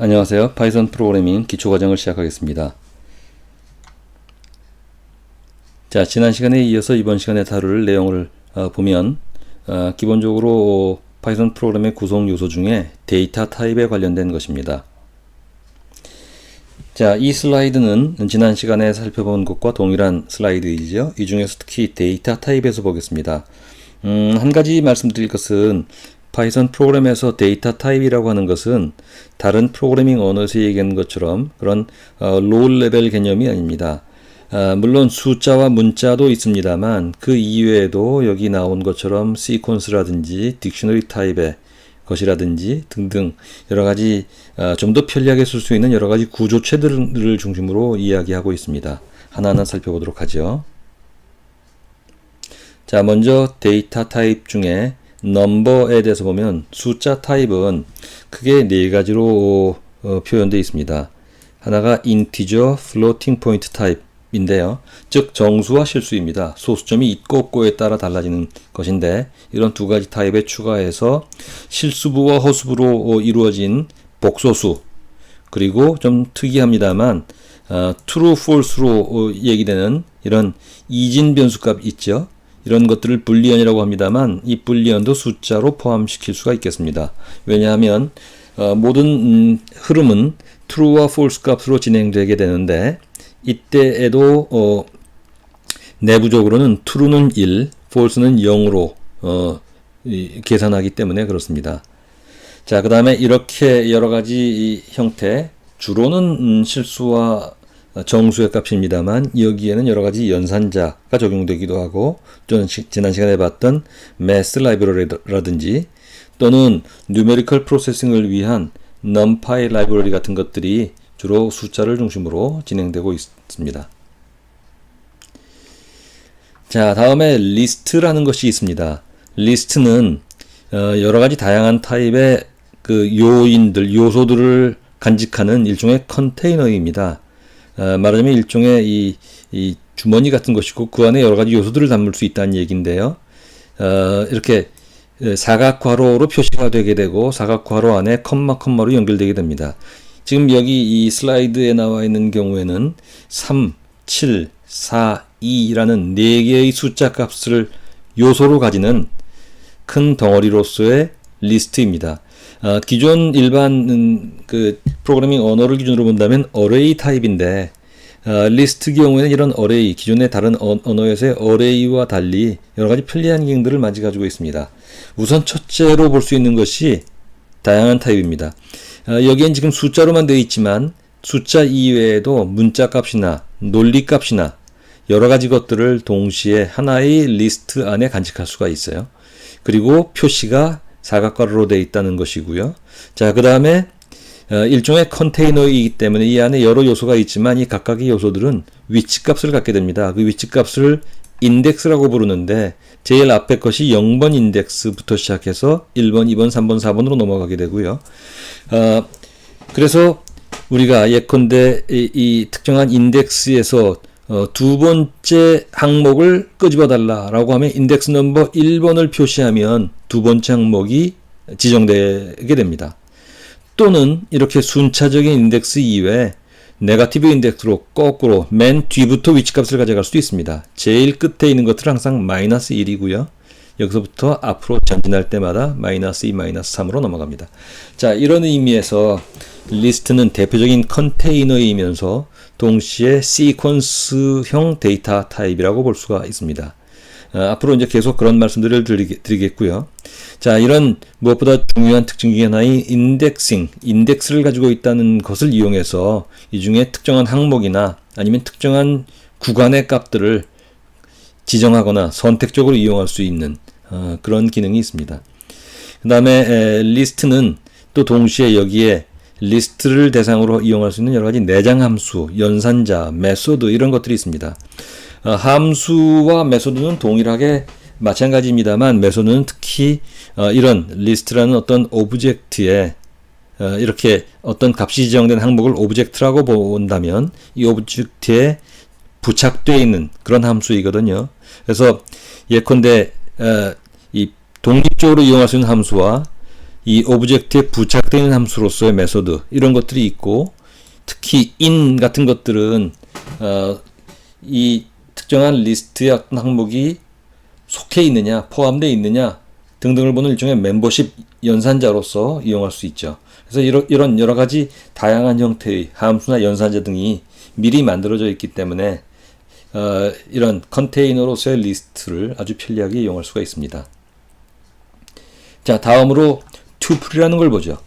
안녕하세요. 파이썬 프로그래밍 기초과정을 시작하겠습니다. 자, 지난 시간에 이어서 이번 시간에 다룰 내용을 보면 기본적으로 파이썬 프로그램의 구성 요소 중에 데이터 타입에 관련된 것입니다. 자, 이 슬라이드는 지난 시간에 살펴본 것과 동일한 슬라이드이죠. 이 중에서 특히 데이터 타입에서 보겠습니다. 한 가지 말씀드릴 것은 파이썬 프로그램에서 데이터 타입이라고 하는 것은 다른 프로그래밍 언어에서 얘기하는 것처럼 그런 로우 레벨 개념이 아닙니다. 물론 숫자와 문자도 있습니다만 그 이외에도 여기 나온 것처럼 시퀀스라든지 딕셔너리 타입의 것이라든지 등등 여러가지 좀 더 편리하게 쓸 수 있는 여러가지 구조체들을 중심으로 이야기하고 있습니다. 하나하나 살펴보도록 하죠. 자, 먼저 데이터 타입 중에 넘버에 대해서 보면 숫자 타입은 크게 네 가지로 표현되어 있습니다. 하나가 인티저 플로팅 포인트 타입인데요. 즉 정수와 실수입니다. 소수점이 있고 없고에 따라 달라지는 것인데 이런 두 가지 타입에 추가해서 실수부와 허수부로 이루어진 복소수, 그리고 좀 특이합니다만 true, false로 얘기되는 이런 이진 변수값 있죠. 이런 것들을 불리언이라고 합니다만 이 불리언도 숫자로 포함시킬 수가 있겠습니다. 왜냐하면 모든 흐름은 true와 false 값으로 진행되게 되는데 이때에도 내부적으로는 true는 1, false는 0으로 계산하기 때문에 그렇습니다. 자, 그 다음에 이렇게 여러가지 형태, 주로는 실수와 정수의 값입니다만 여기에는 여러가지 연산자가 적용되기도 하고 또는 지난 시간에 봤던 math library라든지 또는 numerical processing을 위한 numpy library 같은 것들이 주로 숫자를 중심으로 진행되고 있습니다. 자, 다음에 list라는 것이 있습니다. list는 여러가지 다양한 타입의 그 요인들, 요소들을 간직하는 일종의 컨테이너입니다. 말하자면 일종의 이 주머니 같은 것이고 그 안에 여러 가지 요소들을 담을 수 있다는 얘기인데요. 이렇게 사각괄호로 표시가 되게 되고 사각괄호 안에 컴마로 연결되게 됩니다. 지금 여기 이 슬라이드에 나와 있는 경우에는 3, 7, 4, 2라는 4개의 숫자 값을 요소로 가지는 큰 덩어리로서의 리스트입니다. 기존 일반 그 프로그래밍 언어를 기준으로 본다면 어레이 타입인데 리스트 경우에는 이런 어레이, 기존의 다른 언어에서의 어레이와 달리 여러가지 편리한 기능들을 가지고 있습니다. 우선 첫째로 볼 수 있는 것이 다양한 타입입니다. 여기엔 지금 숫자로만 되어 있지만 숫자 이외에도 문자 값이나 논리 값이나 여러가지 것들을 동시에 하나의 리스트 안에 간직할 수가 있어요. 그리고 표시가 사각괄호로 되어 있다는 것이고요. 자, 그 다음에 일종의 컨테이너이기 때문에 이 안에 여러 요소가 있지만 이 각각의 요소들은 위치값을 갖게 됩니다. 그 위치값을 인덱스라고 부르는데 제일 앞에 것이 0번 인덱스부터 시작해서 1번, 2번, 3번, 4번으로 넘어가게 되고요. 그래서 우리가 예컨대 이 특정한 인덱스에서 두 번째 항목을 끄집어 달라라고 하면 인덱스 넘버 1번을 표시하면 두 번째 항목이 지정되게 됩니다. 또는 이렇게 순차적인 인덱스 이외에 네거티브 인덱스로 거꾸로 맨 뒤부터 위치값을 가져갈 수도 있습니다. 제일 끝에 있는 것들은 항상 마이너스 1이고요. 여기서부터 앞으로 전진할 때마다 마이너스 2, 마이너스 3으로 넘어갑니다. 자, 이런 의미에서 리스트는 대표적인 컨테이너이면서 동시에 시퀀스형 데이터 타입이라고 볼 수가 있습니다. 앞으로 이제 계속 그런 말씀들을 드리겠고요. 자, 이런 무엇보다 중요한 특징 중에 하나인 인덱스를 가지고 있다는 것을 이용해서 이 중에 특정한 항목이나 아니면 특정한 구간의 값들을 지정하거나 선택적으로 이용할 수 있는 그런 기능이 있습니다. 그 다음에 리스트는 또 동시에 여기에 리스트를 대상으로 이용할 수 있는 여러 가지 내장 함수, 연산자, 메소드 이런 것들이 있습니다. 함수와 메소드는 동일하게 마찬가지입니다만 메소드는 특히 이런 리스트라는 어떤 오브젝트에 이렇게 어떤 값이 지정된 항목을 오브젝트라고 본다면 이 오브젝트에 부착되어 있는 그런 함수이거든요. 그래서 예컨대 이 독립적으로 이용할 수 있는 함수와 이 오브젝트에 부착되는 함수로서의 메소드 이런 것들이 있고, 특히 in 같은 것들은 이 특정한 리스트의 어떤 항목이 속해 있느냐, 포함되어 있느냐 등등을 보는 일종의 멤버십 연산자로서 이용할 수 있죠. 그래서 이런 여러 가지 다양한 형태의 함수나 연산자 등이 미리 만들어져 있기 때문에 이런 컨테이너로서의 리스트를 아주 편리하게 이용할 수가 있습니다. 자, 다음으로 튜플이라는 걸 보죠.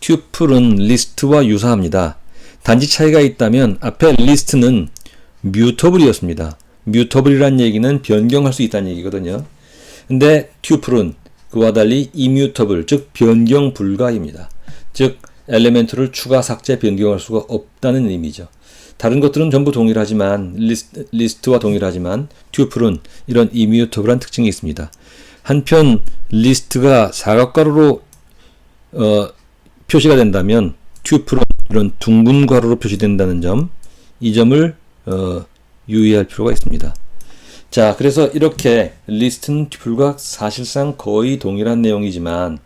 튜플은 리스트와 유사합니다. 단지 차이가 있다면 앞에 리스트는 뮤터블이었습니다. 뮤터블이란 얘기는 변경할 수 있다는 얘기거든요. 근데 튜플은 그와 달리 이뮤터블, 즉 변경 불가입니다. 즉 엘리멘트를 추가, 삭제, 변경할 수가 없다는 의미죠. 다른 것들은 전부 동일하지만 리스트와 동일하지만 튜플은 이런 이뮤터블한 특징이 있습니다. 한편 리스트가 사각가로로 표시가 된다면 튜플은 이런 둥근 괄호로 표시된다는 점, 이 점을 유의할 필요가 있습니다. 자, 그래서 이렇게 리스트는 튜플과 사실상 거의 동일한 내용이지만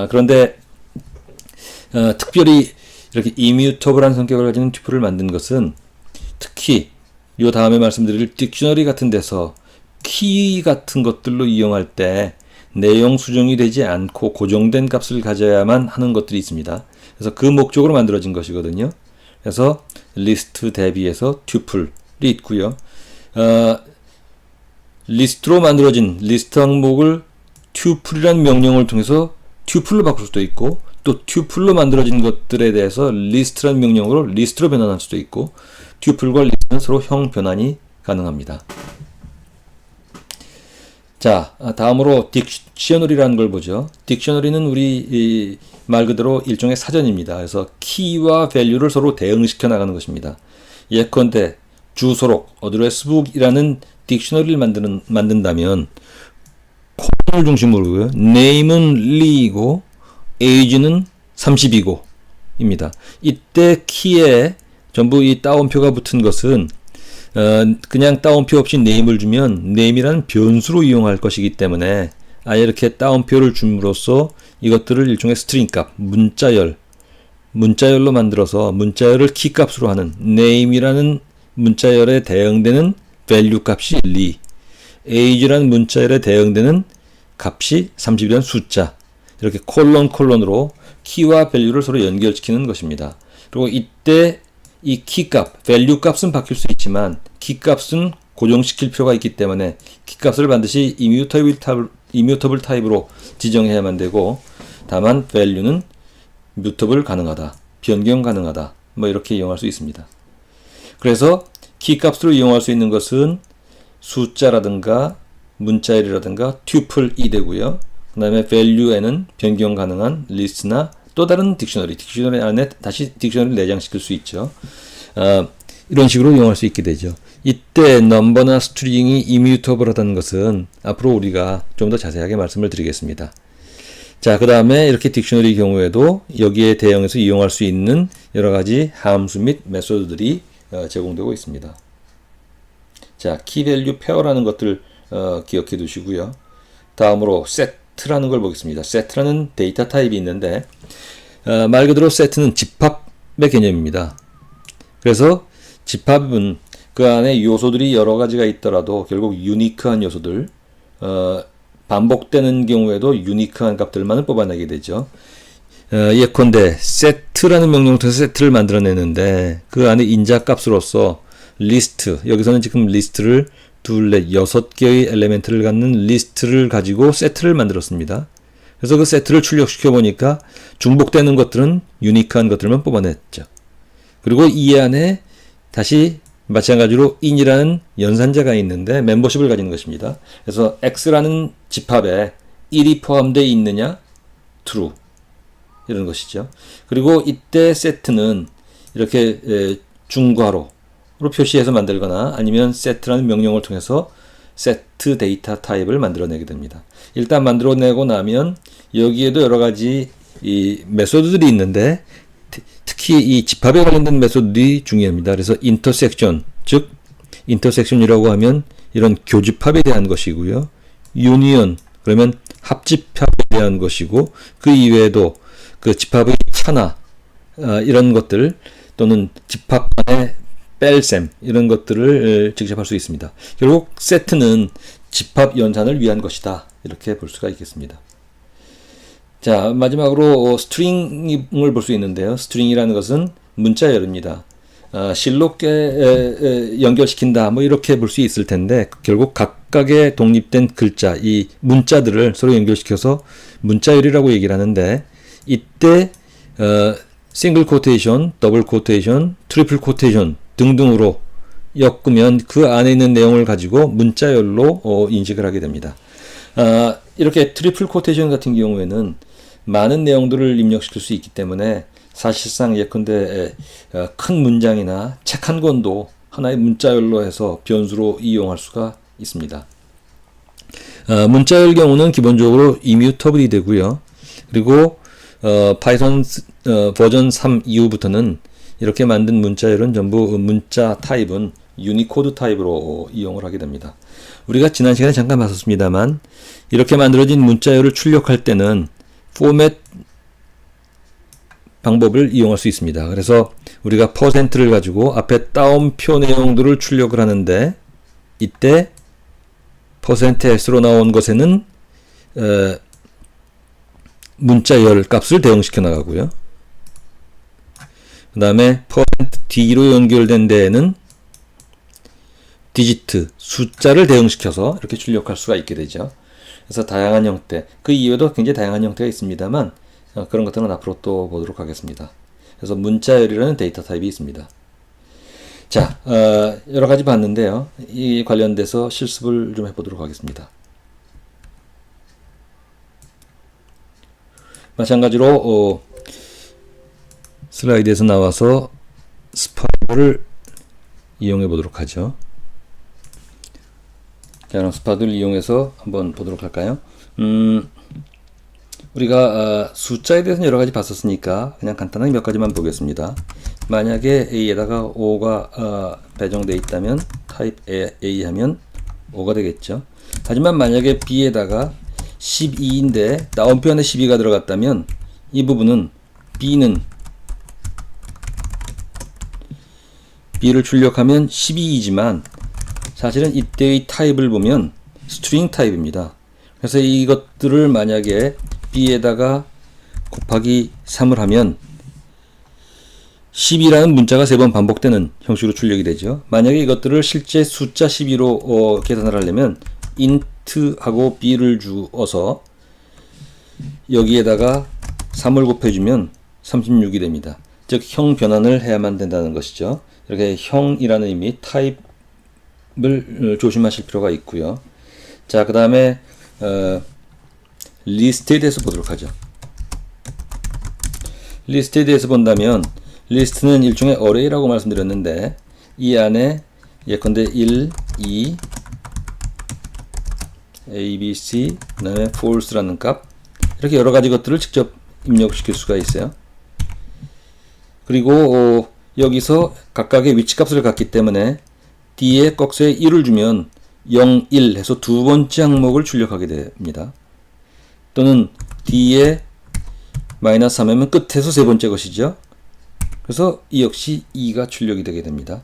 그런데 특별히 이렇게 이뮤터블한 성격을 가지는 튜플을 만든 것은 특히 요 다음에 말씀드릴 딕셔너리 같은 데서 키 같은 것들로 이용할 때 내용 수정이 되지 않고 고정된 값을 가져야만 하는 것들이 있습니다. 그래서 그 목적으로 만들어진 것이거든요. 그래서 리스트 대비해서 튜플이 있고요. 리스트로 만들어진 리스트 항목을 튜플이라는 명령을 통해서 튜플로 바꿀 수도 있고, 또 튜플로 만들어진 것들에 대해서 리스트라는 명령으로 리스트로 변환할 수도 있고, 튜플과 리스트는 서로 형 변환이 가능합니다. 자, 다음으로 딕셔너리라는 걸 보죠. 딕셔너리는 우리 말 그대로 일종의 사전입니다. 그래서 키와 밸류를 서로 대응시켜 나가는 것입니다. 예컨대 주소록 어드레스북이라는 딕셔너리를 만든다면 콜을 중심으로고요. name은 리이고 age는 30이고 입니다. 이때 키에 전부 이 따옴표가 붙은 것은 그냥 따옴표 없이 name을 주면 name이라는 변수로 이용할 것이기 때문에 아예 이렇게 따옴표를 줌으로써 이것들을 일종의 스트링 값, 문자열로 만들어서 문자열을 키 값으로 하는 name이라는 문자열에 대응되는 value 값이 리, age라는 문자열에 대응되는 값이 30이라는 숫자, 이렇게 콜론으로 키와 value를 서로 연결시키는 것입니다. 그리고 이때 이 키값, value 값은 바뀔 수 있지만 키값은 고정시킬 필요가 있기 때문에 키값을 반드시 immutable 타입으로 지정해야만 되고, 다만 value는 mutable 가능하다, 변경 가능하다, 뭐 이렇게 이용할 수 있습니다. 그래서 키값으로 이용할 수 있는 것은 숫자라든가 문자열이라든가 튜플이 되고요. 그 다음에 value에는 변경 가능한 리스트나 또 다른 딕셔너리 안에 다시 딕셔너리를 내장시킬 수 있죠. 이런 식으로 이용할 수 있게 되죠. 이때 넘버나 스트링이 immutable하다는 것은 앞으로 우리가 좀 더 자세하게 말씀을 드리겠습니다. 자, 그 다음에 이렇게 딕셔너리 경우에도 여기에 대응해서 이용할 수 있는 여러 가지 함수 및 메소드들이 제공되고 있습니다. 자, 키 밸류 페어라는 것들 기억해 두시고요. 다음으로 set라는 걸 보겠습니다. set라는 데이터 타입이 있는데 말 그대로 set는 집합의 개념입니다. 그래서 집합은 그 안에 요소들이 여러 가지가 있더라도 결국 유니크한 요소들, 반복되는 경우에도 유니크한 값들만을 뽑아내게 되죠. 예컨대 set라는 명령을 통해서 set를 만들어내는데 그 안에 인자값으로서 리스트, 여기서는 지금 리스트를 여섯 개의 엘리멘트를 갖는 리스트를 가지고 세트를 만들었습니다. 그래서 그 세트를 출력시켜 보니까 중복되는 것들은 유니크한 것들만 뽑아냈죠. 그리고 이 안에 다시 마찬가지로 in이라는 연산자가 있는데 멤버십을 가지는 것입니다. 그래서 x라는 집합에 1이 포함되어 있느냐? true. 이런 것이죠. 그리고 이때 set는 이렇게 중괄호로 표시해서 만들거나 아니면 set라는 명령을 통해서 set 데이터 타입을 만들어내게 됩니다. 일단 만들어내고 나면 여기에도 여러 가지 이 메소드들이 있는데 특히 이 집합에 관련된 메소드들이 중요합니다. 그래서 intersection, 즉 intersection이라고 하면 이런 교집합에 대한 것이고요. union, 그러면 합집합에 대한 것이고, 그 이외에도 그 집합의 차나 이런 것들, 또는 집합 간의 뺄셈, 이런 것들을 직접할 수 있습니다. 결국 세트는 집합 연산을 위한 것이다, 이렇게 볼 수가 있겠습니다. 자, 마지막으로 스트링을 볼 수 있는데요. 스트링이라는 것은 문자열입니다. 실롭게 연결시킨다, 뭐 이렇게 볼 수 있을 텐데, 결국 각각의 독립된 글자, 이 문자들을 서로 연결시켜서 문자열이라고 얘기를 하는데, 이때 싱글 코테이션, 더블 코테이션, 트리플 코테이션 등등으로 엮으면 그 안에 있는 내용을 가지고 문자열로 인식을 하게 됩니다. 이렇게 트리플 코테이션 같은 경우에는 많은 내용들을 입력시킬 수 있기 때문에 사실상 예컨대 큰 문장이나 책 한 권도 하나의 문자열로 해서 변수로 이용할 수가 있습니다. 문자열 경우는 기본적으로 이뮤터블이 되고요. 그리고 파이썬 버전 3 이후부터는 이렇게 만든 문자열은 전부 문자 타입은 유니코드 타입으로 이용을 하게 됩니다. 우리가 지난 시간에 잠깐 봤었습니다만, 이렇게 만들어진 문자열을 출력할 때는 포맷 방법을 이용할 수 있습니다. 그래서 우리가 %를 가지고 앞에 따옴표 내용들을 출력을 하는데, 이때 %s로 나온 것에는 문자열 값을 대응시켜 나가고요. 그 다음에 %d로 연결된 데에는 디지트, 숫자를 대응시켜서 이렇게 출력할 수가 있게 되죠. 그래서 다양한 형태, 그 이외에도 굉장히 다양한 형태가 있습니다만, 그런 것들은 앞으로 또 보도록 하겠습니다. 그래서 문자열이라는 데이터 타입이 있습니다. 자, 여러 가지 봤는데요. 이 관련돼서 실습을 좀 해보도록 하겠습니다. 마찬가지로 슬라이드에서 나와서 스파드를 이용해 보도록 하죠. 자, 그럼 스파드를 이용해서 한번 보도록 할까요? 우리가 숫자에 대해서는 여러 가지 봤었으니까 그냥 간단하게 몇 가지만 보겠습니다. 만약에 A에다가 5가 배정되어 있다면 타입 A 하면 5가 되겠죠. 하지만 만약에 B에다가 12인데 나온표 안에 12가 들어갔다면 이 부분은 B는 B를 출력하면 12이지만 사실은 이때의 타입을 보면 스트링 타입입니다. 그래서 이것들을 만약에 B에다가 곱하기 3을 하면 12라는 문자가 3번 반복되는 형식으로 출력이 되죠. 만약에 이것들을 실제 숫자 12로 계산을 하려면 int하고 b를 주어서 여기에다가 3을 곱해주면 36이 됩니다. 즉 형 변환을 해야만 된다는 것이죠. 이렇게 형이라는 의미, 타입을 조심하실 필요가 있고요. 자, 그 다음에 리스트에 대해서 보도록 하죠. 리스트에 대해서 본다면 리스트는 일종의 어레이라고 말씀드렸는데, 이 안에 예컨대 1, 2, A, B, C, 그 다음에 false라는 값, 이렇게 여러 가지 것들을 직접 입력시킬 수가 있어요. 그리고 여기서 각각의 위치값을 갖기 때문에 D에 꺽쇠에 1을 주면 0, 1 해서 두 번째 항목을 출력하게 됩니다. 또는 D에 마이너스 3 하면 끝에서 세 번째 것이죠. 그래서 이 역시 2가 출력이 되게 됩니다.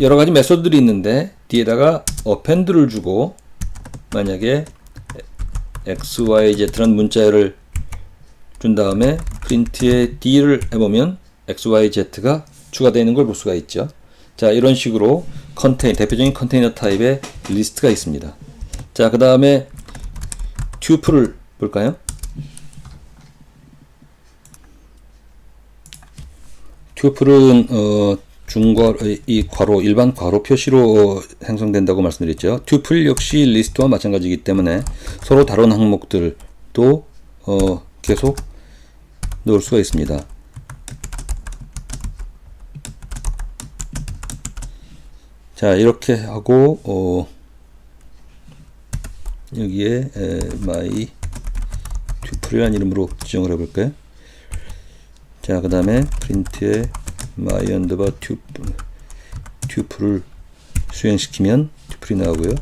여러 가지 메소드들이 있는데 D에다가 append를 주고 만약에 x, y, z라는 문자열을 준 다음에 print에 D를 해보면 x, y, z가 추가되어 있는 걸 볼 수가 있죠. 자, 이런 식으로 대표적인 컨테이너 타입의 리스트가 있습니다. 자, 그 다음에 튜플을 볼까요? 튜플은 이 괄호, 일반 괄호 표시로 생성된다고 말씀드렸죠. 튜플 역시 리스트와 마찬가지이기 때문에 서로 다른 항목들도 계속 넣을 수가 있습니다. 자, 이렇게 하고 여기에 my 튜플이라는 이름으로 지정을 해볼까요? 자, 그 다음에 프린트에 my underbar 튜플을 수행시키면 튜플이 나오고요.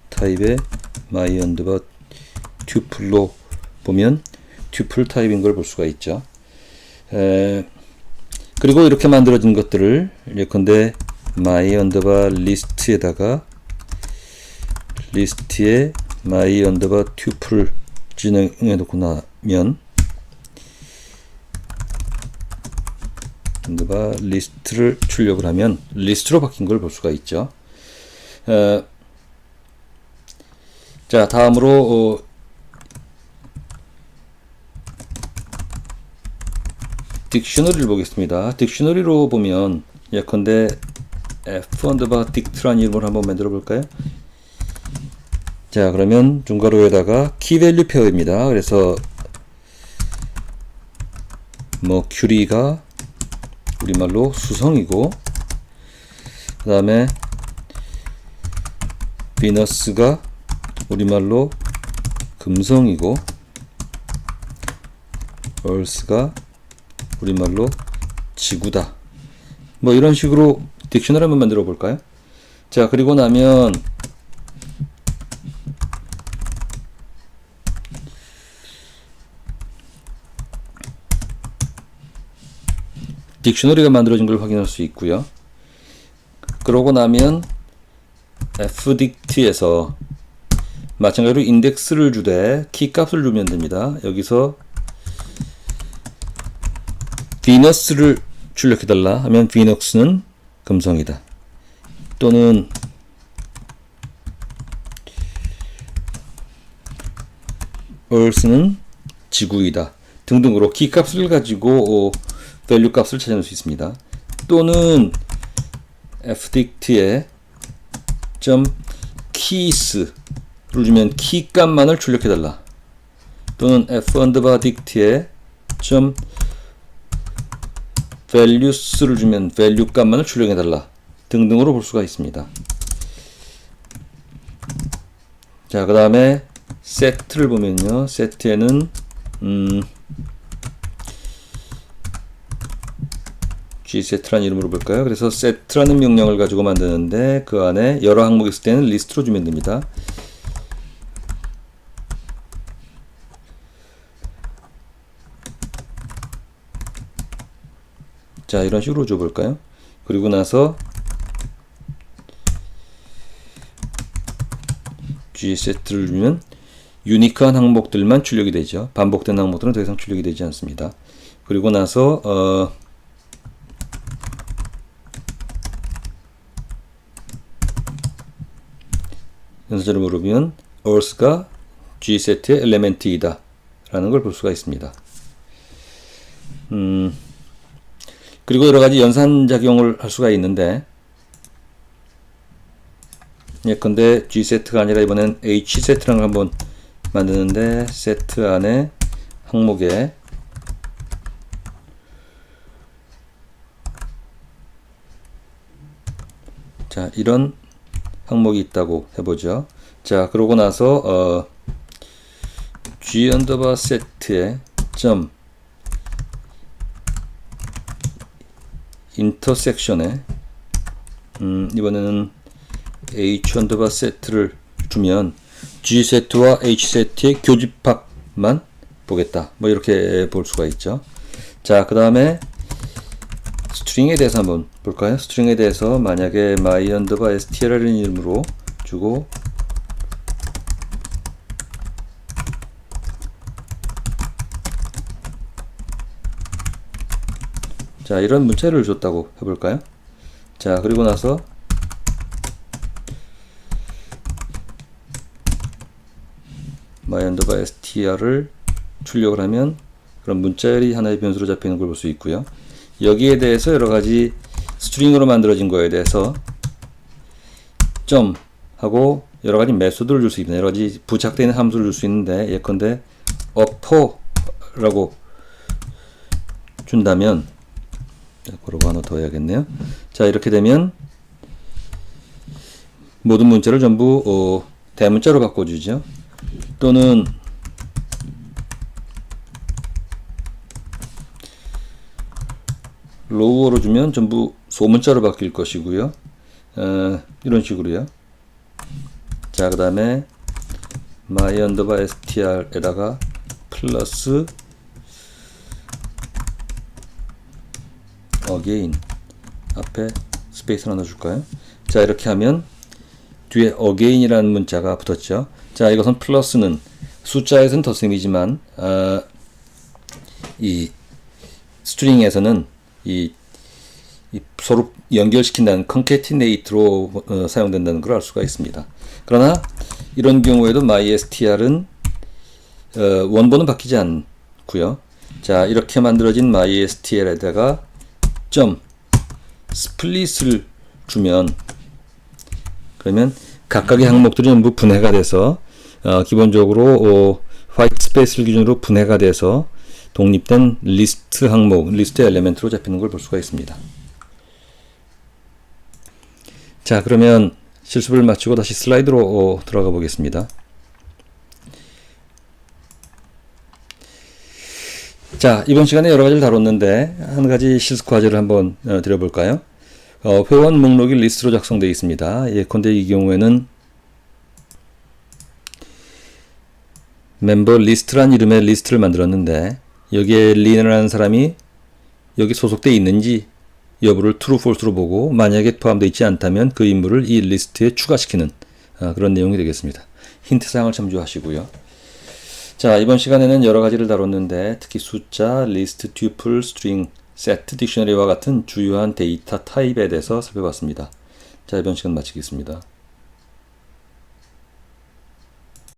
타입에 my underbar 튜플로 보면 튜플 타입인 걸 볼 수가 있죠. 그리고 이렇게 만들어진 것들을 예컨대 my 언더바 리스트에다가 리스트에 my 언더바 튜플을 진행해 놓고 나면 언더바 리스트를 출력을 하면 리스트로 바뀐 걸 볼 수가 있죠. 자, 다음으로 딕셔너리를 보겠습니다. 딕셔너리로 보면 예컨대 f 언더바 딕트라는 이름을 한번 만들어 볼까요? 자, 그러면 중괄호에다가 키밸류 페어입니다. 그래서 머큐리가 우리말로 수성이고, 그 다음에 비너스가 우리말로 금성이고, 얼스가 우리말로 지구다. 뭐 이런 식으로 딕셔너리 한번 만들어 볼까요? 자, 그리고 나면 딕셔너리가 만들어진 걸 확인할 수 있고요. 그러고 나면 fdict에서 마찬가지로 인덱스를 주되 키값을 주면 됩니다. 여기서 비너스를 출력해달라 하면 비너스는 금성이다. 또는 earth는 지구이다. 등등으로 키값을 가지고 밸류 값을 찾아낼 수 있습니다. 또는 fdict에 .keys를 주면 키 값만을 출력해달라. 또는 f_dict에 values를 주면 value 값만을 출력해달라. 등등으로 볼 수가 있습니다. 자, 그 다음에 set를 보면요. set에는 gset라는 이름으로 볼까요? 그래서 set라는 명령을 가지고 만드는데 그 안에 여러 항목이 있을 때는 리스트로 주면 됩니다. 자, 이런 식으로 줘볼까요? 그리고 나서 gset를 주면 유니크한 항목들만 출력이 되죠. 반복된 항목들은 더 이상 출력이 되지 않습니다. 그리고 나서 연설을 물으면 earth가 gset의 엘리멘트이다 라는 걸 볼 수가 있습니다. 그리고 여러가지 연산작용을 할 수가 있는데 예컨대 gset가 아니라 이번엔 hset라는 걸 한번 만드는데 set 안에 항목에 자, 이런 항목이 있다고 해보죠. 자, 그러고 나서 g 언더바 set에 점 인터섹션에 이번에는 h 언더바 set를 주면 g set와 h set의 교집합만 보겠다. 뭐 이렇게 볼 수가 있죠. 자, 그 다음에 스트링에 대해서 한번 볼까요? 스트링에 대해서 만약에 my underbar str이라는 이름으로 주고 자, 이런 문자를 줬다고 해볼까요? 자, 그리고 나서 my underbar str을 출력을 하면 그런 문자열이 하나의 변수로 잡히는 걸 볼 수 있고요. 여기에 대해서 여러가지 스트링으로 만들어진 거에 대해서 점 하고 여러가지 메소드를 줄 수 있는 여러가지 부착되어 있는 함수를 줄 수 있는데 예컨대 upper라고 준다면 그러고 하나 더 해야겠네요. 자, 이렇게 되면 모든 문자를 전부 대문자로 바꿔주죠. 또는 로우어로 주면 전부 소문자로 바뀔 것이고요. 이런 식으로요. 자, 그 다음에 my_str에다가 플러스 again 앞에 스페이스 하나 넣어줄까요? 자, 이렇게 하면 뒤에 again이라는 문자가 붙었죠. 자, 이것은 플러스는 숫자에서는 덧셈이지만 이 스트링에서는 이 서로 연결시킨다는 concatenate로 사용된다는 걸 알 수가 있습니다. 그러나 이런 경우에도 mystr은 원본은 바뀌지 않고요. 자, 이렇게 만들어진 mystr에다가 점 스플릿을 주면, 그러면 각각의 항목들이 전부 분해가 돼서 기본적으로 화이트 스페이스를 기준으로 분해가 돼서 독립된 리스트 항목, 리스트 엘리멘트로 잡히는 걸 볼 수가 있습니다. 자, 그러면 실습을 마치고 다시 슬라이드로 들어가 보겠습니다. 자, 이번 시간에 여러 가지를 다뤘는데 한 가지 실습 과제를 한번 드려볼까요? 회원 목록이 리스트로 작성되어 있습니다. 예컨대 이 경우에는 멤버 리스트란 이름의 리스트를 만들었는데 여기에 리라는 사람이 여기 소속되어 있는지 여부를 true, false로 보고 만약에 포함되어 있지 않다면 그 인물을 이 리스트에 추가시키는 그런 내용이 되겠습니다. 힌트 사항을 참조하시고요. 자, 이번 시간에는 여러 가지를 다뤘는데 특히 숫자, 리스트, 튜플, 스트링, 세트, 딕셔너리와 같은 주요한 데이터 타입에 대해서 살펴봤습니다. 자, 이번 시간 마치겠습니다.